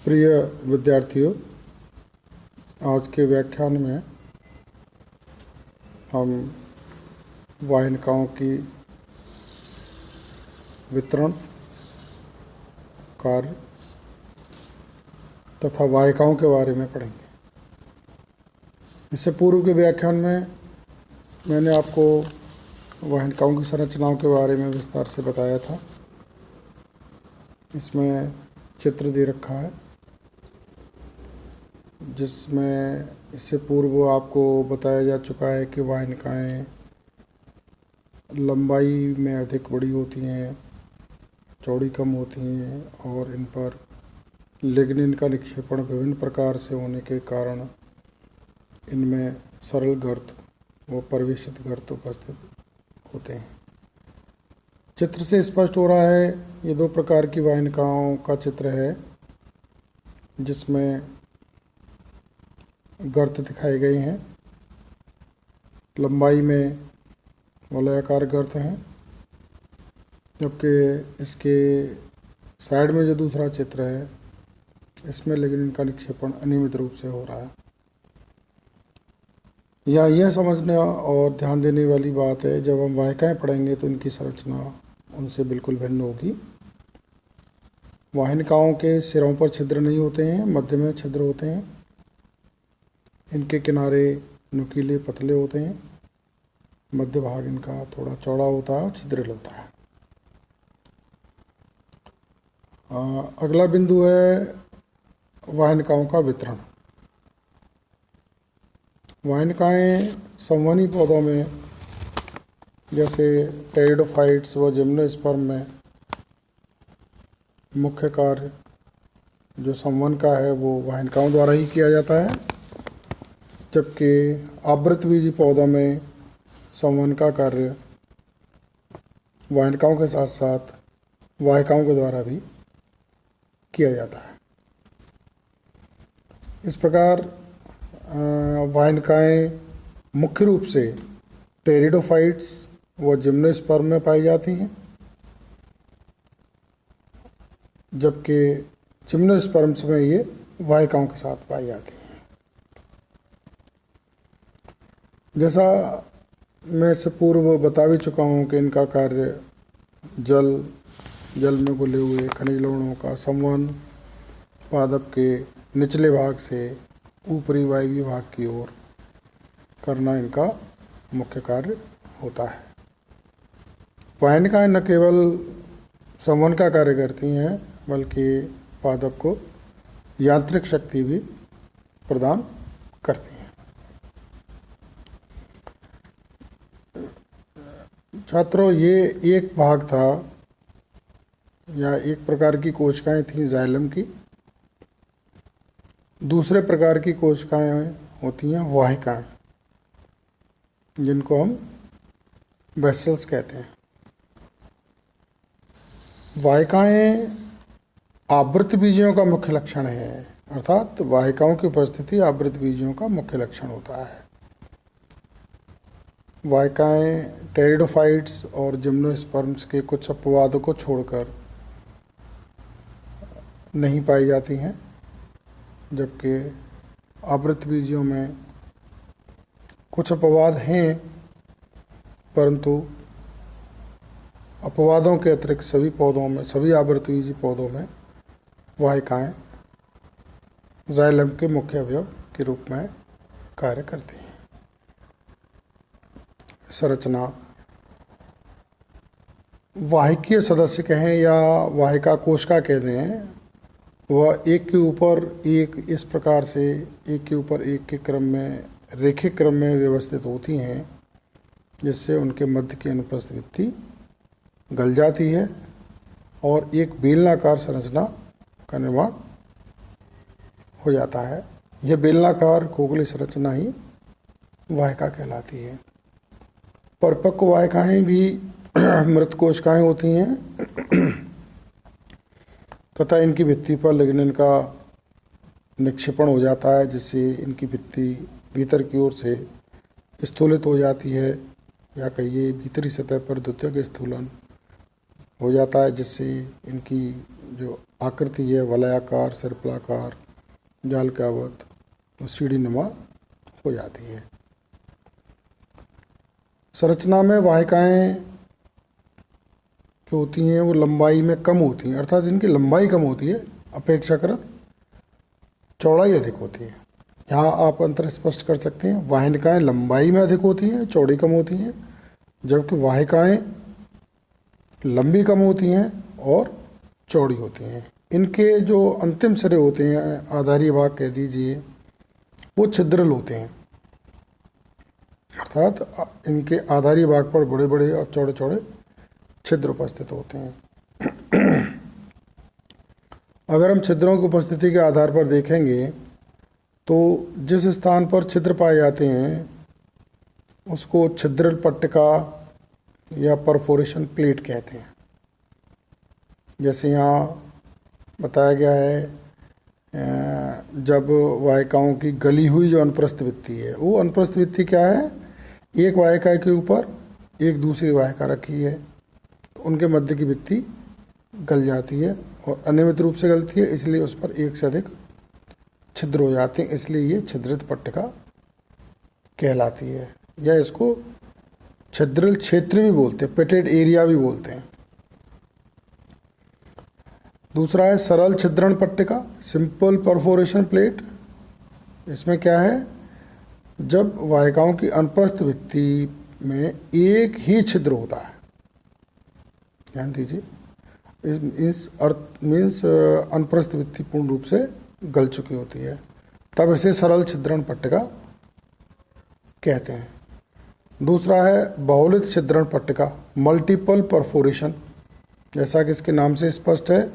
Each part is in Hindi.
प्रिय विद्यार्थियों, आज के व्याख्यान में हम वाहिनिकाओं की वितरण कार्य तथा वाहिकाओं के बारे में पढ़ेंगे। इससे पूर्व के व्याख्यान में मैंने आपको वाहिनिकाओं की संरचनाओं के बारे में विस्तार से बताया था। इसमें चित्र दे रखा है जिसमें इससे पूर्व आपको बताया जा चुका है कि वाहिनिकाएँ लंबाई में अधिक बड़ी होती हैं, चौड़ी कम होती हैं और इन पर लिग्निन का निक्षेपण विभिन्न प्रकार से होने के कारण इनमें सरल गर्त व परिवेशित गर्त उपस्थित होते हैं। चित्र से स्पष्ट हो रहा है ये दो प्रकार की वाहिनिकाओं का चित्र है जिसमें गर्त दिखाए गए हैं। लंबाई में वलयाकार गर्त हैं, जबकि इसके साइड में जो दूसरा चित्र है इसमें लिग्निन का निक्षेपण अनियमित रूप से हो रहा है। यह समझने और ध्यान देने वाली बात है, जब हम वाहिकाएँ पढ़ेंगे तो इनकी संरचना उनसे बिल्कुल भिन्न होगी। वाहिनिकाओं के सिरों पर छिद्र नहीं होते हैं, मध्य में छिद्र होते हैं। इनके किनारे नुकीले पतले होते हैं, मध्य भाग इनका थोड़ा चौड़ा होता है और छिद्रिल होता है। अगला बिंदु है वाहिनिकाओं का वितरण। वाहिनिकाएँ संवहनी पौधों में जैसे टेरिडोफाइट्स व जिम्नोस्पर्म में मुख्य कार्य जो संवहन का है वो वाहिनिकाओं द्वारा ही किया जाता है, जबकि आवृतबीजी पौधों में संवहन का कार्य वाहिनिकाओं के साथ साथ वाहिकाओं के द्वारा भी किया जाता है। इस प्रकार वाहिनिकाएँ मुख्य रूप से टेरिडोफाइट्स व जिम्नोस्पर्म में पाई जाती हैं, जबकि जिम्नोस्पर्म्स में ये वाहिकाओं के साथ पाई जाती हैं। जैसा मैं इससे पूर्व बता भी चुका हूँ कि इनका कार्य जल में घुले हुए खनिज लवणों का संवहन पादप के निचले भाग से ऊपरी वायवीय भाग की ओर करना इनका मुख्य कार्य होता है। वाहिनिकाएँ न केवल संवहन का कार्य करती हैं बल्कि पादप को यांत्रिक शक्ति भी प्रदान करती हैं। छात्रों, ये एक भाग था या एक प्रकार की कोशिकाएं थीं जाइलम की। दूसरे प्रकार की कोशिकाएं होती हैं वाहिकाएं, जिनको हम वेसल्स कहते हैं। वाहिकाएं आवृत बीजियों का मुख्य लक्षण है, अर्थात वाहिकाओं की उपस्थिति आवृत बीजियों का मुख्य लक्षण होता है। वाहिकाएँ टेरिडोफाइट्स और जिम्नोस्पर्म्स के कुछ अपवादों को छोड़कर नहीं पाई जाती हैं, जबकि आवृतबीजियों में कुछ अपवाद हैं, परंतु अपवादों के अतिरिक्त सभी आवृतबीजी पौधों में वाहिकाएँ जाइलम के मुख्य अवयव के रूप में कार्य करती हैं। संरचना वाहिकीय सदस्य कहें या वाहिका कोशिका कह दें, वह एक के ऊपर एक इस प्रकार से एक के ऊपर एक के क्रम में रेखिक क्रम में व्यवस्थित होती हैं, जिससे उनके मध्य की अनुपस्थिति गल जाती है और एक बेलनाकार संरचना का निर्माण हो जाता है। यह बेलनाकार खोखली संरचना ही वाहिका कहलाती है। परिपक्व वाहिकाएँ भी मृत कोशिकाएँ होती हैं तथा इनकी भित्ति पर लिग्निन का निक्षेपण हो जाता है, जिससे इनकी भित्ति भीतर की ओर से स्थूलित हो जाती है, या कहिए भीतरी सतह पर द्वितीयक स्थूलन हो जाता है, जिससे इनकी जो आकृति है वलयाकार, सर्पिलाकार, जाल के आवत तो सीढ़ी नुमा हो जाती है। संरचना में वाहिकाएं जो होती हैं वो लंबाई में कम होती हैं, अर्थात इनकी लंबाई कम होती है, अपेक्षाकृत चौड़ाई अधिक होती है। यहाँ आप अंतर स्पष्ट कर सकते हैं, वाहिकाएं लंबाई में अधिक होती हैं, चौड़ी कम होती हैं, जबकि वाहिकाएं लंबी कम होती हैं और चौड़ी होती हैं। इनके जो अंतिम सिरे होते हैं, आधारी भाग कह दीजिए, वो छिद्रिल होते हैं, अर्थात इनके आधारी भाग पर बड़े बड़े और चौड़े चौड़े छिद्र उपस्थित होते हैं। अगर हम छिद्रों की उपस्थिति के आधार पर देखेंगे तो जिस स्थान पर छिद्र पाए जाते हैं उसको छिद्रिल पट्टिका या परफोरेशन प्लेट कहते हैं। जैसे यहाँ बताया गया है, जब वाहिकाओं की गली हुई जो अनुप्रस्थ भित्ति है, वो अनुप्रस्थ भित्ति क्या है, एक वाहिका के ऊपर एक दूसरी वाहिका रखी है, तो उनके मध्य की भित्ति गल जाती है और अनियमित रूप से गलती है, इसलिए उस पर एक से अधिक छिद्र हो जाते हैं, इसलिए ये छिद्रित पट्टिका कहलाती है। या इसको छिद्रिल क्षेत्र भी बोलते हैं, पिटेड एरिया भी बोलते हैं। दूसरा है सरल छिद्रण पट्टिका, सिंपल परफोरेशन प्लेट। इसमें क्या है, जब वाहिकाओं की अनुप्रस्थ भित्ति में एक ही छिद्र होता है, ध्यान दीजिए, इस अर्थ मीन्स अनुप्रस्थ भित्ति पूर्ण रूप से गल चुकी होती है, तब इसे सरल छिद्रण पट्टिका कहते हैं। दूसरा है बहुलित छिद्रण पट्टिका, मल्टीपल परफोरेशन। जैसा कि इसके नाम से स्पष्ट है,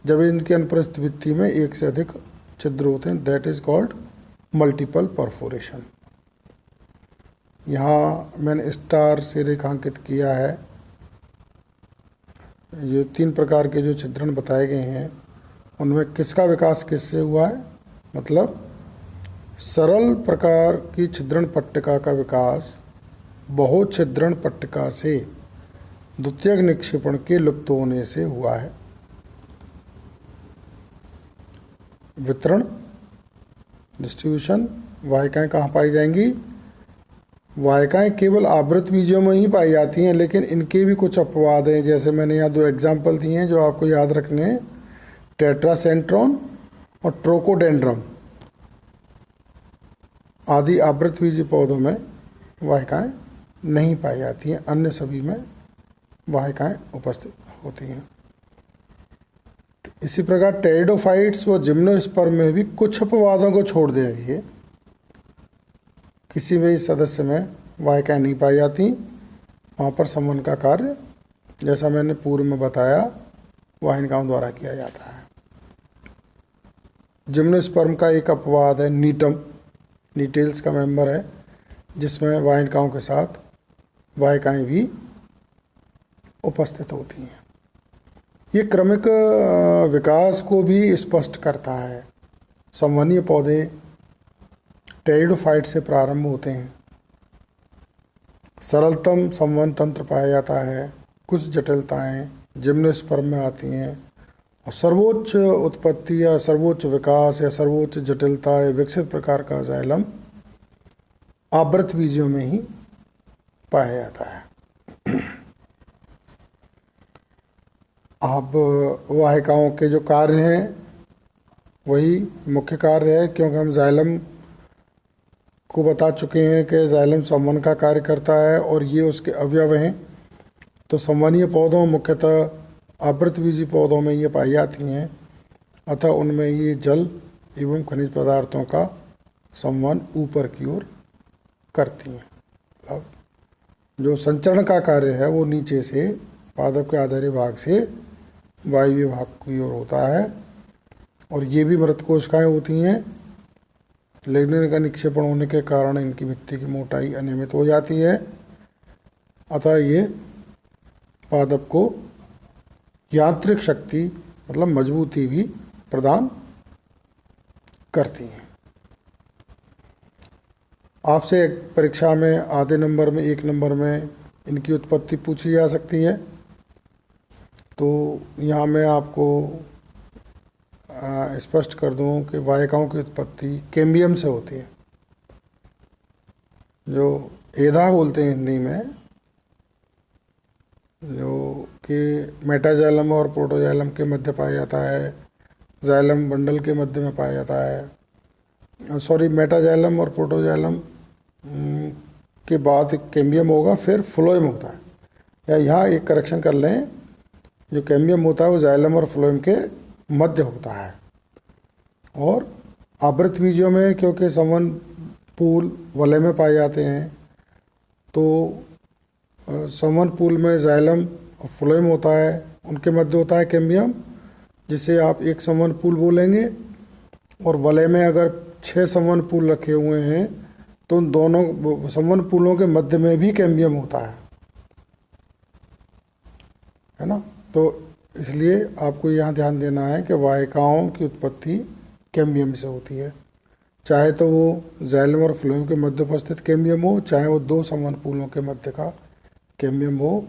जब इनकी अनुप्रस्थ भित्ति में एक से अधिक छिद्र होते हैं, that is called multiple perforation. यहाँ मैंने स्टार से रेखांकित किया है, ये 3 प्रकार के जो छिद्रण बताए गए हैं उनमें किसका विकास किससे हुआ है, मतलब सरल प्रकार की छिद्रण पट्टिका का विकास बहुत छिद्रण पट्टिका से द्वितीयक निक्षेपण के लुप्त होने से हुआ है। वितरण, डिस्ट्रीब्यूशन, वाहिकाएं कहाँ पाई जाएंगी, वाहिकाएं केवल आवृत बीजों में ही पाई जाती हैं, लेकिन इनके भी कुछ अपवाद हैं। जैसे मैंने यहाँ 2 एग्जाम्पल दिए हैं जो आपको याद रखने हैं, टेट्रासेंट्रॉन और ट्रोकोडेंड्रम आदि आवृत बीजी पौधों में वाहिकाएं नहीं पाई जाती हैं, अन्य सभी में वाहिकाएं उपस्थित होती हैं। इसी प्रकार टेरिडोफाइट्स व जिम्नोस्पर्म में भी कुछ अपवादों को छोड़ दीजिए, किसी भी सदस्य में वाहिकाएं नहीं पाई जाती, वहाँ पर संवहन का कार्य जैसा मैंने पूर्व में बताया वाहिकाओं द्वारा किया जाता है। जिम्नोस्पर्म का एक अपवाद है नीटम, नीटेल्स का मेंबर है, जिसमें वाहिकाओं के साथ वाहिकाएं भी उपस्थित होती हैं। ये क्रमिक विकास को भी स्पष्ट करता है। संवहनीय पौधे टेरिडोफाइट से प्रारंभ होते हैं, सरलतम संवहन तंत्र पाया जाता है, कुछ जटिलताएं जिम्नोस्पर्म में आती हैं और सर्वोच्च उत्पत्ति या सर्वोच्च विकास या सर्वोच्च जटिलता या विकसित प्रकार का जाइलम आवृत बीजों में ही पाया जाता है। अब वाहिकाओं के जो कार्य हैं वही मुख्य कार्य है, क्योंकि हम जाइलम को बता चुके हैं कि जाइलम संवहन का कार्य करता है और ये उसके अवयव हैं। तो संवहनीय पौधों मुख्यतः आवृत बीजी पौधों में ये पाई जाती हैं, अतः उनमें ये जल एवं खनिज पदार्थों का संवहन ऊपर की ओर करती हैं। अब जो संचरण का कार्य है वो नीचे से पादप के आधारी भाग से वायवीय भाग की ओर होता है और ये भी मृत कोशिकाएं होती हैं। लिग्निन का निक्षेपण होने के कारण इनकी भित्ति की मोटाई अनियमित हो जाती है, अतः ये पादप को यांत्रिक शक्ति मतलब मजबूती भी प्रदान करती हैं। आपसे एक परीक्षा में आधे नंबर में 1 नंबर में इनकी उत्पत्ति पूछी जा सकती है। तो यहाँ मैं आपको स्पष्ट कर दूं कि वाहिकाओं की उत्पत्ति कैम्बियम से होती है, जो एधा बोलते हैं हिंदी में, जो कि मेटाजाइलम और प्रोटोजाइलम के मध्य पाया जाता है, जाइलम बंडल के मध्य में पाया जाता है। सॉरी, मेटाजाइलम और प्रोटोजाइलम के बाद कैम्बियम होगा, फिर फ्लोएम होता है। या यहाँ एक करेक्शन कर लें, जो कैम्बियम होता है वो जाइलम और फ्लोएम के मध्य होता है। और आवृत बीजों में क्योंकि संवहन पूल वलय में पाए जाते हैं, तो संवहन पूल में जाइलम और फ्लोएम होता है, उनके मध्य होता है कैम्बियम, जिसे आप एक संवहन पूल बोलेंगे। और वलय में अगर 6 संवहन पूल रखे हुए हैं तो उन दोनों संवहन पूलों के मध्य में भी कैम्बियम होता है ना। तो इसलिए आपको यहाँ ध्यान देना है कि वाहिकाओं की उत्पत्ति कैम्बियम से होती है, चाहे तो वो जाइलम और फ्लोएम के मध्य उपस्थित कैम्बियम हो, चाहे वो 2 संवहन पूलों के मध्य का कैम्बियम हो।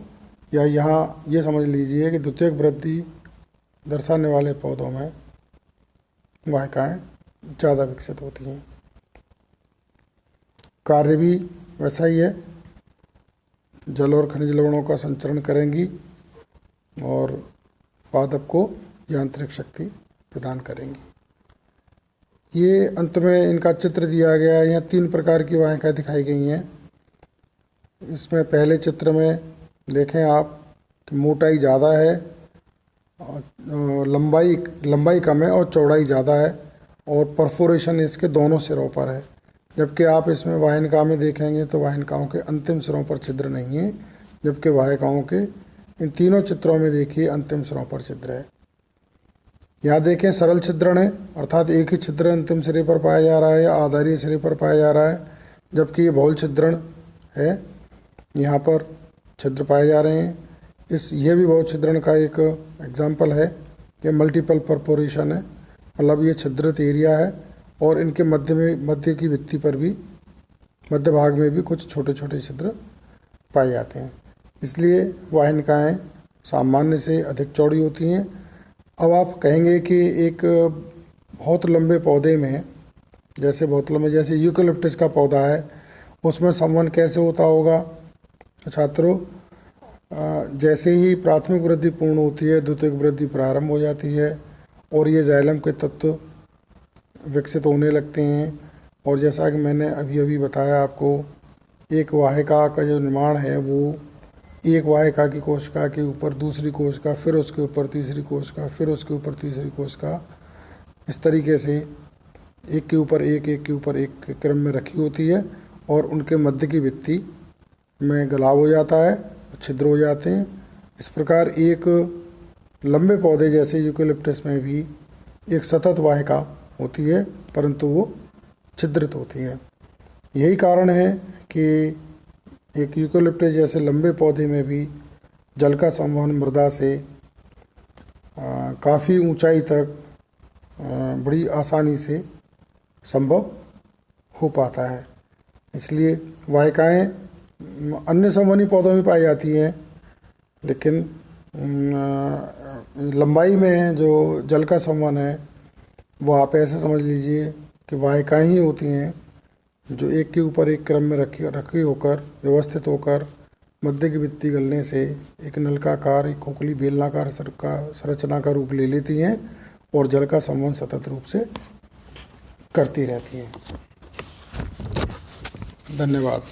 या यहाँ ये समझ लीजिए कि द्वितीयक वृद्धि दर्शाने वाले पौधों में वाहिकाएं ज़्यादा विकसित होती हैं। कार्य भी वैसा ही है, जल और खनिज लवणों का संचरण करेंगी और पादप को यांत्रिक शक्ति प्रदान करेंगी। ये अंत में इनका चित्र दिया गया है। यहाँ 3 प्रकार की वाहिकाएं दिखाई गई हैं। इसमें पहले चित्र में देखें आप कि मोटाई ज़्यादा है, लंबाई कम है और चौड़ाई ज़्यादा है, और परफोरेशन इसके दोनों सिरों पर है। जबकि आप इसमें वाहिकाओं में देखेंगे तो वाहिकाओं के अंतिम सिरों पर छिद्र नहीं है, जबकि वाहिकाओं के इन तीनों चित्रों में देखिए अंतिम सिरों पर छिद्र है। यहाँ देखें सरल छिद्रण है, अर्थात एक ही छिद्र अंतिम सिरे पर पाया जा रहा है या आधारीय सिरे पर पाया जा रहा है, जबकि ये बहुल छिद्रण है, यहाँ पर छिद्र पाए जा रहे हैं। यह भी बहुल छिद्रण का एक एग्जाम्पल है। ये मल्टीपल परफोरेशन है, मतलब ये छिद्रित एरिया है और इनके मध्य की भित्ति पर भी, मध्य भाग में भी कुछ छोटे छोटे छिद्र पाए जाते हैं। इसलिए वाहिकाएं सामान्य से अधिक चौड़ी होती हैं। अब आप कहेंगे कि एक बहुत लंबे पौधे में, जैसे यूकेलिप्टस का पौधा है, उसमें संवहन कैसे होता होगा? छात्रों, जैसे ही प्राथमिक वृद्धि पूर्ण होती है, द्वितीयक वृद्धि प्रारंभ हो जाती है और ये जाइलम के तत्व विकसित होने लगते हैं। और जैसा कि मैंने अभी बताया आपको, एक वाहिका का जो निर्माण है वो एक वाहिका की कोशिका के ऊपर दूसरी कोशिका, फिर उसके ऊपर तीसरी कोशिका, फिर उसके ऊपर तीसरी कोशिका, इस तरीके से एक के ऊपर एक के क्रम में रखी होती है और उनके मध्य की भित्ति में गलाव हो जाता है, छिद्र हो जाते हैं। इस प्रकार एक लंबे पौधे जैसे यूकेलिप्टस में भी एक सतत वाहिका होती है, परंतु वो छिद्रित होती है। यही कारण है कि एक यूकेलिप्टस जैसे लंबे पौधे में भी जल का संवहन मृदा से काफ़ी ऊंचाई तक बड़ी आसानी से संभव हो पाता है। इसलिए वाहिकाएं अन्य संवहनी पौधों में पाई जाती हैं, लेकिन लंबाई में जो जल का संवहन है वो आप ऐसे समझ लीजिए कि वाहिकाएं ही होती हैं जो एक के ऊपर एक क्रम में रखी होकर, व्यवस्थित होकर, मध्य की भित्ति गलने से एक नलकाकार, एक खोखली बेलनाकार संरचना का रूप ले लेती हैं और जल का संवहन सतत रूप से करती रहती हैं। धन्यवाद।